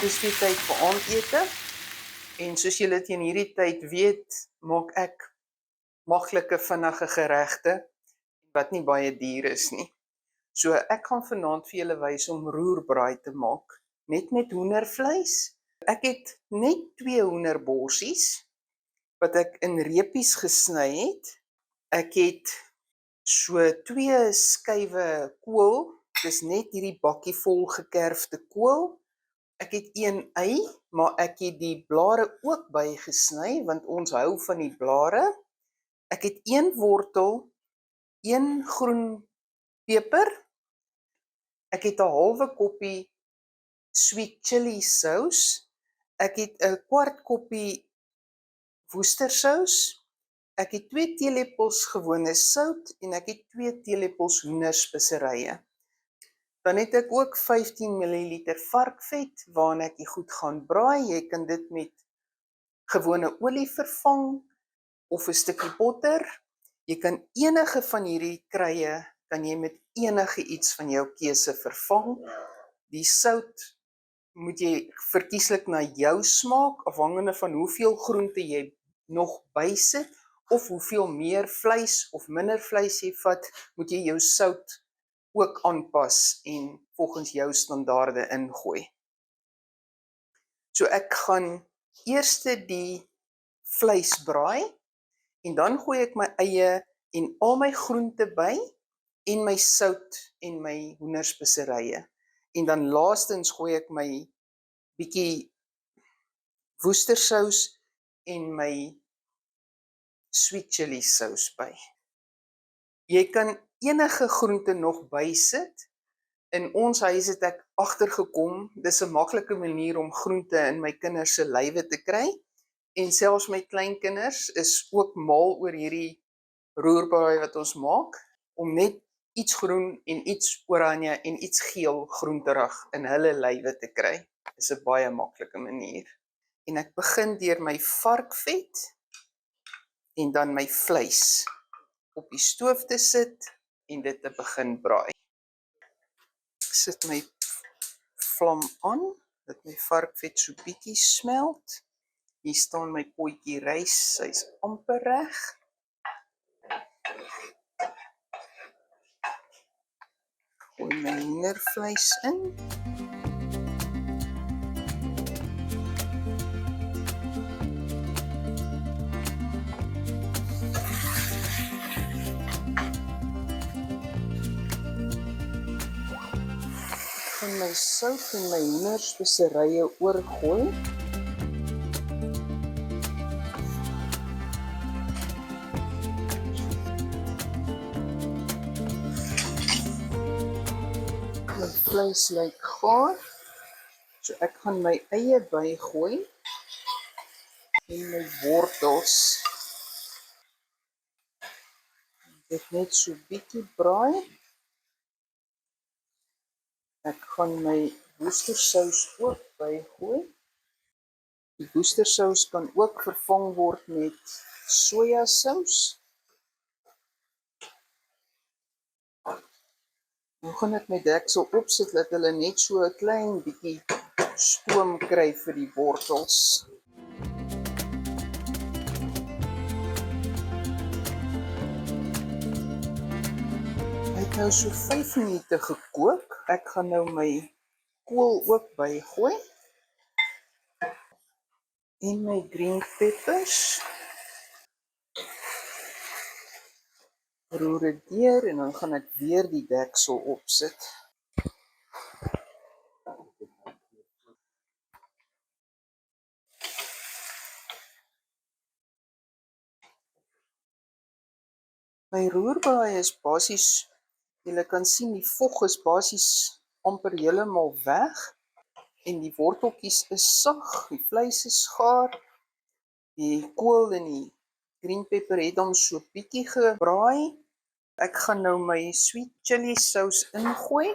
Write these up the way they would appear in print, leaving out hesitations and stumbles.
Dis die tyd vir aandete en soos julle teen hierdie tyd weet, maak ek maklike vinnige geregte wat nie baie duur is nie. So ek gaan vanaand vir julle wys om roerbraai te maak, net met hoendervleis. Ek het net 2 hoenderborsies wat ek in reepies gesny het. Ek het so 2 skywe kool, dis net hierdie bakkie vol gekerfde kool. Ek het 1 ei, maar ek het die blare ook bygesny, want ons hou van die blare. Ek het 1 wortel, 1 groen peper. Ek het 'n halwe koppie sweet chili sous. Ek het 'n kwart koppie woestersous. Ek het 2 teelepels gewone sout en ek het 2 teelepels hoenderspeserye. Dan het ek ook 15 ml varkvet waarin ek die goed gaan braai. Jy kan dit met gewone olie vervang of 'n stukkie botter. Jy kan enige van hierdie krye kan jy met enige iets van jou keuse vervang. Die sout moet jy verkieslik na jou smaak, afhangende van hoeveel groente jy nog bysit of hoeveel meer vleis of minder vleis jy vat, moet jy jou sout ook aanpas en volgens jou standaarde ingooi. So ek gaan eers die vleis braai en dan gooi ek my eie en al my groente by en my sout en my hoenderspeserye. En dan laastens gooi ek my bietjie woestersous en my sweet chili sous by. Jy kan enige groente nog bysit. In ons huis het ek agtergekom, dis 'n maklike manier om groente in my kinders se lywe te kry. En selfs my kleinkinders is ook mal oor hierdie roerbraai wat ons maak, om net iets groen en iets oranje en iets geel groenterig in hulle lywe te kry. Dis 'n baie maklike manier. En ek begin deur my varkvet en dan my vleis op die stoof te sit en dit te begin braai. Ek sit my vlam aan, dat my varkvet so bietjie smelt. Hier staan my potjie rys, hy's amper reg. Gooi my hoendervleis in. Ek gaan my sout en my hoenderspeserye oorgooi. My vleis lyk gaar, so ek gaan my eie bygooi en my wortels. Dit net so bietjie braai. Ek gaan my woestersous ook bygooi. Die woestersous kan ook vervang word met sojasous. Nou gaan ek my deksel opsit dat hulle net so 'n klein bietjie stoom kry vir die wortels. Hy het nou so 5 minute gekook. Ek gaan nou my kool ook bygooi. En my green peppers. Roer dit deur en dan gaan ek weer die deksel opsit. My roerbraai is basies, julle kan sien die vog is basies amper heeltemal weg en die worteltjies is sag, die vleis is gaar, die kool en die green pepper het dan so bietjie gebraai. Ek gaan nou my sweet chili sous ingooi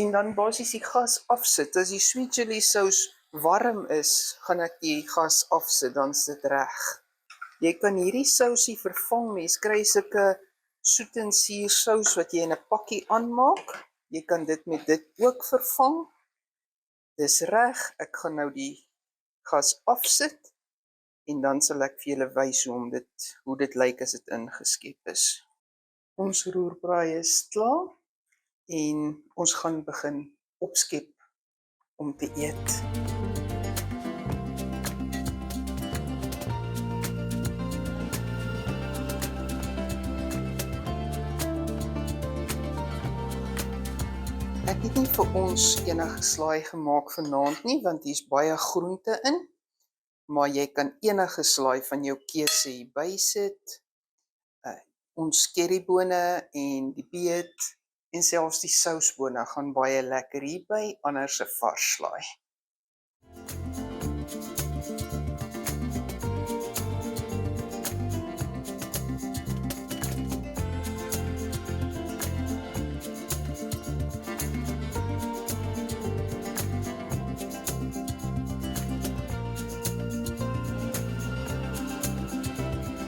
en dan basies die gas afsit. As die sweet chili sous warm is, gaan ek die gas afsit, dan is dit reg. Jy kan hierdie sousie vervang, mens kry sulke soet en suur sous wat jy in 'n pakkie aanmaak. Jy kan dit met dit ook vervang. Dis reg, ek gaan nou die gas afsit en dan sal ek vir julle wys hoe dit lyk as dit ingeskep is. Ons roerbraai is klaar en ons gaan begin opskep om te eet. Ek het nie vir ons enige slaai gemaak vanaand nie, want hier's baie groente in, maar jy kan enige slaai van jou keuse hierby sit. Ons currybone en die beet en selfs die sousbone gaan baie lekker hierby, anders 'n vars slaai.